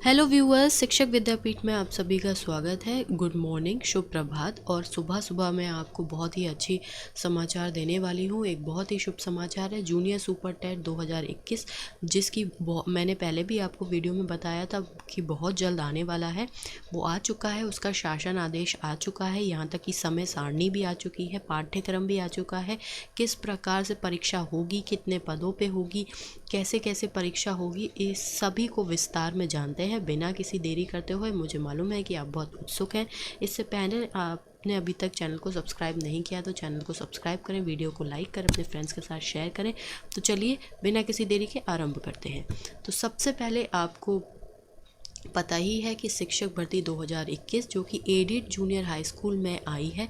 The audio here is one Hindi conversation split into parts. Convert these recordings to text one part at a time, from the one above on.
हेलो व्यूअर्स, शिक्षक विद्यापीठ में आप सभी का स्वागत है। गुड मॉर्निंग, शुभ प्रभात। और सुबह सुबह मैं आपको बहुत ही अच्छी समाचार देने वाली हूँ। एक बहुत ही शुभ समाचार है जूनियर सुपर टेट 2021, जिसकी मैंने पहले भी आपको वीडियो में बताया था कि बहुत जल्द आने वाला है। वो आ चुका है, उसका शासन आदेश आ चुका है, यहाँ तक कि समय सारणी भी आ चुकी है, पाठ्यक्रम भी आ चुका है, किस प्रकार से परीक्षा होगी, कितने पदों पर होगी, कैसे कैसे परीक्षा होगी, इस सभी को विस्तार में जानते हैं बिना किसी देरी करते हुए। मुझे मालूम है कि आप बहुत उत्सुक हैं। इससे पहले आपने अभी तक चैनल को सब्सक्राइब नहीं किया तो चैनल को सब्सक्राइब करें, वीडियो को लाइक करें, अपने फ्रेंड्स के साथ शेयर करें। तो चलिए बिना किसी देरी के आरंभ करते हैं। तो सबसे पहले आपको पता ही है कि शिक्षक भर्ती 2021 जो कि एडिड जूनियर हाई स्कूल में आई है,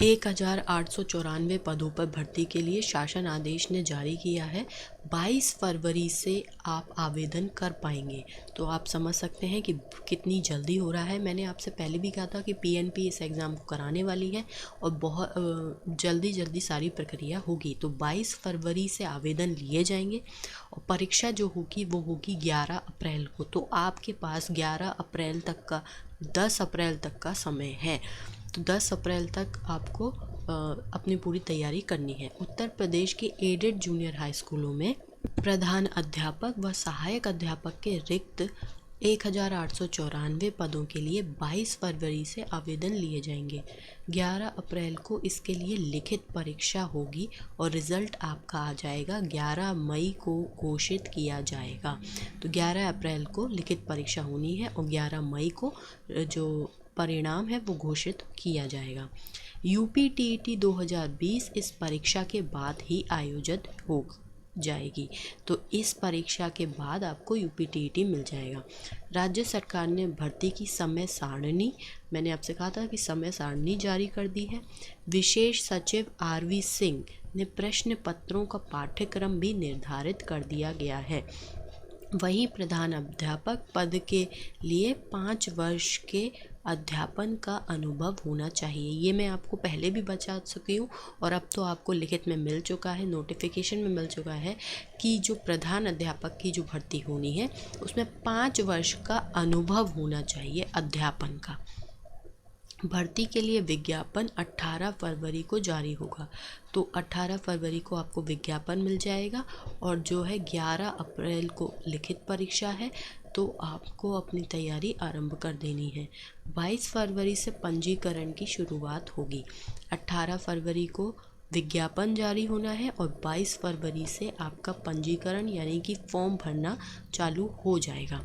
1894 पदों पर भर्ती के लिए शासन आदेश ने जारी किया है। 22 फरवरी से आप आवेदन कर पाएंगे। तो आप समझ सकते हैं कि कितनी जल्दी हो रहा है। मैंने आपसे पहले भी कहा था कि पीएनपी इस एग्ज़ाम को कराने वाली है और बहुत जल्दी सारी प्रक्रिया होगी। तो 22 फरवरी से आवेदन लिए जाएंगे और परीक्षा जो होगी वो होगी 11 अप्रैल को। तो आपके पास 11 अप्रैल तक का 10 अप्रैल तक का समय है। तो 10 अप्रैल तक आपको अपनी पूरी तैयारी करनी है। उत्तर प्रदेश के एडेड जूनियर हाई स्कूलों में प्रधान अध्यापक व सहायक अध्यापक के रिक्त 1894 पदों के लिए 22 फरवरी से आवेदन लिए जाएंगे। 11 अप्रैल को इसके लिए लिखित परीक्षा होगी और रिज़ल्ट आपका आ जाएगा 11 मई को घोषित किया जाएगा। तो 11 अप्रैल को लिखित परीक्षा होनी है और 11 मई को जो परिणाम है वो घोषित किया जाएगा। यूपीटीईटी 2020 इस परीक्षा के बाद ही आयोजित हो जाएगी। तो इस परीक्षा के बाद आपको यूपीटीईटी मिल जाएगा। राज्य सरकार ने भर्ती की समय सारणी, मैंने आपसे कहा था कि समय सारणी जारी कर दी है। विशेष सचिव आरवी सिंह ने प्रश्न पत्रों का पाठ्यक्रम भी निर्धारित कर दिया गया है। वहीं प्रधान अध्यापक पद के लिए 5 वर्ष के अध्यापन का अनुभव होना चाहिए। ये मैं आपको पहले भी बता चुकी हूँ और अब तो आपको लिखित में मिल चुका है, नोटिफिकेशन में मिल चुका है कि जो प्रधान अध्यापक की जो भर्ती होनी है उसमें 5 वर्ष का अनुभव होना चाहिए अध्यापन का। भर्ती के लिए विज्ञापन 18 फरवरी को जारी होगा। तो 18 फरवरी को आपको विज्ञापन मिल जाएगा और जो है 11 अप्रैल को लिखित परीक्षा है। तो आपको अपनी तैयारी आरंभ कर देनी है। 22 फरवरी से पंजीकरण की शुरुआत होगी। 18 फरवरी को विज्ञापन जारी होना है और 22 फरवरी से आपका पंजीकरण यानी कि फॉर्म भरना चालू हो जाएगा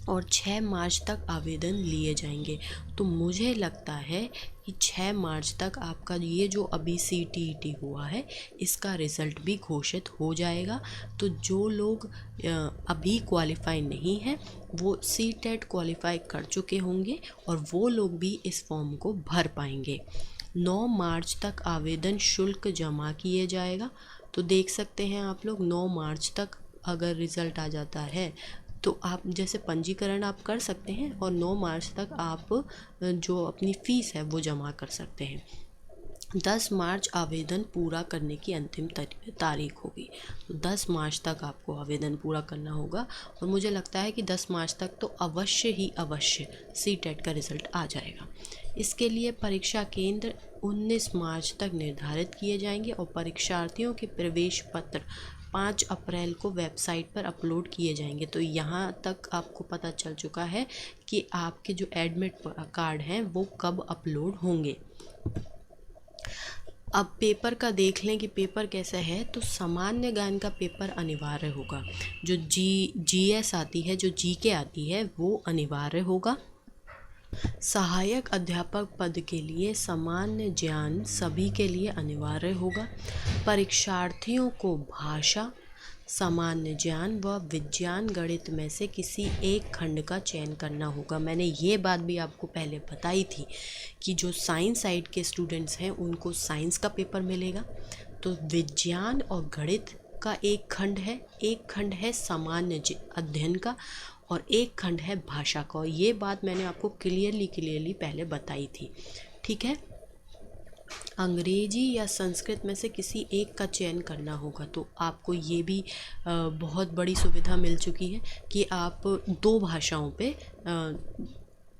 और 6 मार्च तक आवेदन लिए जाएंगे। तो मुझे लगता है कि 6 मार्च तक आपका ये जो अभी सीटीईटी हुआ है इसका रिज़ल्ट भी घोषित हो जाएगा। तो जो लोग अभी क्वालिफाई नहीं हैं वो सीटेट क्वालिफाई कर चुके होंगे और वो लोग भी इस फॉर्म को भर पाएंगे। 9 मार्च तक आवेदन शुल्क जमा किए जाएगा। तो देख सकते हैं आप लोग 9 मार्च तक अगर रिज़ल्ट आ जाता है तो आप जैसे पंजीकरण आप कर सकते हैं और 9 मार्च तक आप जो अपनी फ़ीस है वो जमा कर सकते हैं। 10 मार्च आवेदन पूरा करने की अंतिम तारीख होगी। तो 10 मार्च तक आपको आवेदन पूरा करना होगा और मुझे लगता है कि 10 मार्च तक तो अवश्य सीटेट का रिज़ल्ट आ जाएगा। इसके लिए परीक्षा केंद्र 19 मार्च तक निर्धारित किए जाएंगे और परीक्षार्थियों के प्रवेश पत्र 5 अप्रैल को वेबसाइट पर अपलोड किए जाएंगे। तो यहाँ तक आपको पता चल चुका है कि आपके जो एडमिट कार्ड हैं वो कब अपलोड होंगे। अब पेपर का देख लें कि पेपर कैसा है। तो सामान्य ज्ञान का पेपर अनिवार्य होगा। जो जीएस आती है, जो जीके आती है वो अनिवार्य होगा। सहायक अध्यापक पद के लिए सामान्य ज्ञान सभी के लिए अनिवार्य होगा। परीक्षार्थियों को भाषा, सामान्य ज्ञान व विज्ञान गणित में से किसी एक खंड का चयन करना होगा। मैंने ये बात भी आपको पहले बताई थी कि जो साइंस साइड के स्टूडेंट्स हैं उनको साइंस का पेपर मिलेगा। तो विज्ञान और गणित का एक खंड है सामान्य अध्ययन का और एक खंड है भाषा का। ये बात मैंने आपको क्लियरली पहले बताई थी। ठीक है, अंग्रेजी या संस्कृत में से किसी एक का चयन करना होगा। तो आपको ये भी बहुत बड़ी सुविधा मिल चुकी है कि आप 2 भाषाओं पे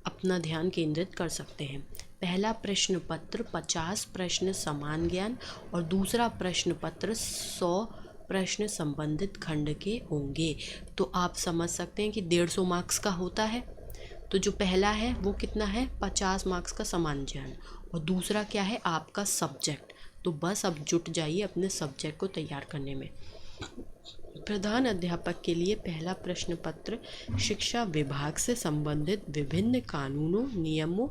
अपना ध्यान केंद्रित कर सकते हैं। पहला प्रश्न पत्र 50 प्रश्न समान ज्ञान और दूसरा प्रश्न पत्र 100 प्रश्न संबंधित खंड के होंगे। तो आप समझ सकते हैं कि 150 मार्क्स का होता है। तो जो पहला है वो कितना है, 50 मार्क्स का समान ज्ञान, और दूसरा क्या है, आपका सब्जेक्ट। तो बस अब जुट जाइए अपने सब्जेक्ट को तैयार करने में। प्रधान अध्यापक के लिए पहला प्रश्न पत्र शिक्षा विभाग से संबंधित विभिन्न कानूनों, नियमों,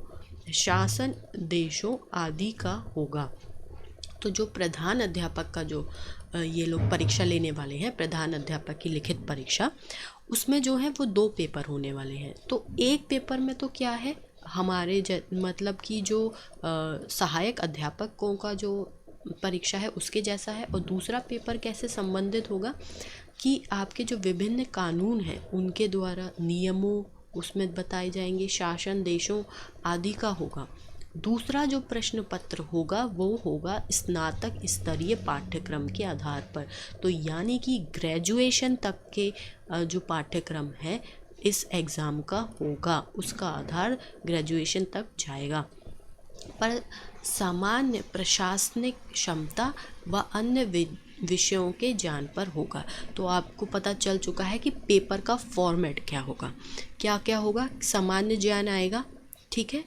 शासन देशों आदि का होगा। तो जो प्रधान अध्यापक का जो ये लोग परीक्षा लेने वाले हैं, प्रधान अध्यापक की लिखित परीक्षा, उसमें जो है वो 2 पेपर होने वाले हैं। तो एक पेपर में तो क्या है, हमारे मतलब कि जो सहायक अध्यापकों का जो परीक्षा है उसके जैसा है, और दूसरा पेपर कैसे संबंधित होगा कि आपके जो विभिन्न कानून हैं उनके द्वारा नियमों उसमें बताए जाएंगे, शासन देशों आदि का होगा। दूसरा जो प्रश्न पत्र होगा वो होगा स्नातक स्तरीय पाठ्यक्रम के आधार पर। तो यानी कि ग्रेजुएशन तक के जो पाठ्यक्रम है इस एग्ज़ाम का होगा, उसका आधार ग्रेजुएशन तक जाएगा। पर सामान्य प्रशासनिक क्षमता व अन्य विषयों के ज्ञान पर होगा। तो आपको पता चल चुका है कि पेपर का फॉर्मेट क्या होगा, क्या क्या होगा। सामान्य ज्ञान आएगा, ठीक है।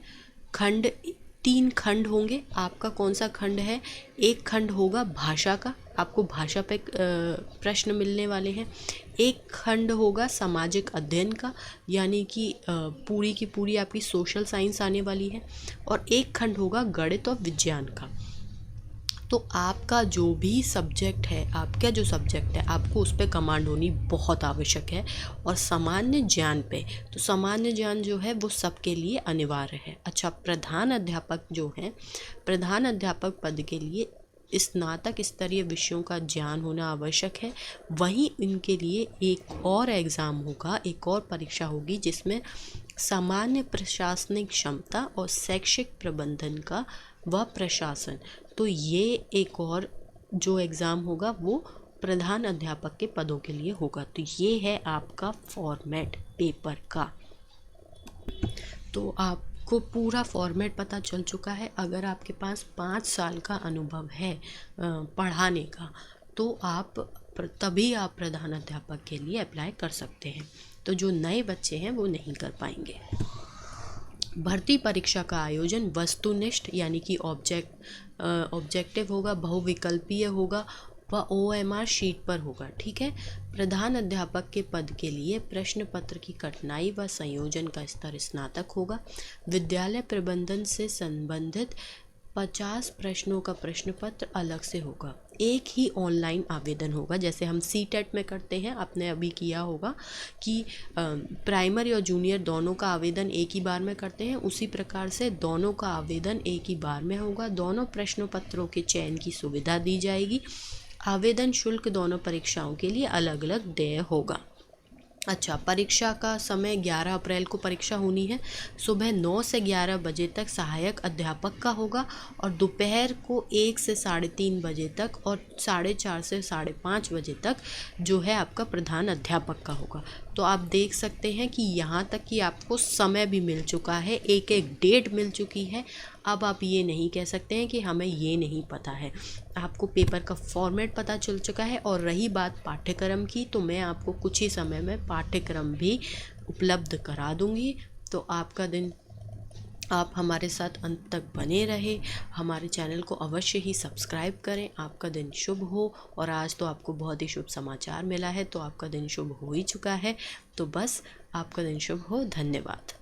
खंड 3 खंड होंगे। आपका कौन सा खंड है, एक खंड होगा भाषा का, आपको भाषा पे प्रश्न मिलने वाले हैं। एक खंड होगा सामाजिक अध्ययन का, यानी कि पूरी की पूरी आपकी सोशल साइंस आने वाली है। और एक खंड होगा गणित और विज्ञान का। तो आपका जो भी सब्जेक्ट है, आपका जो सब्जेक्ट है, आपको उस पर कमांड होनी बहुत आवश्यक है। और सामान्य ज्ञान पे, तो सामान्य ज्ञान जो है वो सबके लिए अनिवार्य है। अच्छा, प्रधान अध्यापक जो हैं, प्रधान अध्यापक पद के लिए स्नातक स्तरीय विषयों का ज्ञान होना आवश्यक है। वहीं इनके लिए एक और एग्ज़ाम होगा, एक और परीक्षा होगी जिसमें सामान्य प्रशासनिक क्षमता और शैक्षिक प्रबंधन का व प्रशासन। तो ये एक और जो एग्ज़ाम होगा वो प्रधान अध्यापक के पदों के लिए होगा। तो ये है आपका फॉर्मेट पेपर का। तो आपको पूरा फॉर्मेट पता चल चुका है। अगर आपके पास 5 साल का अनुभव है पढ़ाने का, तो तभी आप प्रधान अध्यापक के लिए अप्लाई कर सकते हैं। तो जो नए बच्चे हैं वो नहीं कर पाएंगे। भर्ती परीक्षा का आयोजन वस्तुनिष्ठ यानी कि ऑब्जेक्टिव होगा, बहुविकल्पीय होगा व OMR शीट पर होगा, ठीक है। प्रधान अध्यापक के पद के लिए प्रश्न पत्र की कठिनाई व संयोजन का स्तर स्नातक होगा। विद्यालय प्रबंधन से संबंधित 50 प्रश्नों का प्रश्न पत्र अलग से होगा। एक ही ऑनलाइन आवेदन होगा, जैसे हम CTET में करते हैं, आपने अभी किया होगा कि प्राइमरी और जूनियर दोनों का आवेदन एक ही बार में करते हैं, उसी प्रकार से दोनों का आवेदन एक ही बार में होगा। दोनों प्रश्न पत्रों के चयन की सुविधा दी जाएगी। आवेदन शुल्क दोनों परीक्षाओं के लिए अलग अलग देय होगा। अच्छा, परीक्षा का समय 11 अप्रैल को परीक्षा होनी है। सुबह 9 से 11 बजे तक सहायक अध्यापक का होगा और दोपहर को 1 से 3:30 बजे तक और 4:30 से 5:30 बजे तक जो है आपका प्रधान अध्यापक का होगा। तो आप देख सकते हैं कि यहाँ तक कि आपको समय भी मिल चुका है, एक डेट मिल चुकी है। अब आप ये नहीं कह सकते हैं कि हमें ये नहीं पता है। आपको पेपर का फॉर्मेट पता चल चुका है। और रही बात पाठ्यक्रम की, तो मैं आपको कुछ ही समय में पाठ्यक्रम भी उपलब्ध करा दूंगी। तो आपका दिन, आप हमारे साथ अंत तक बने रहे, हमारे चैनल को अवश्य ही सब्सक्राइब करें। आपका दिन शुभ हो। और आज तो आपको बहुत ही शुभ समाचार मिला है, तो आपका दिन शुभ हो ही चुका है। तो बस आपका दिन शुभ हो। धन्यवाद।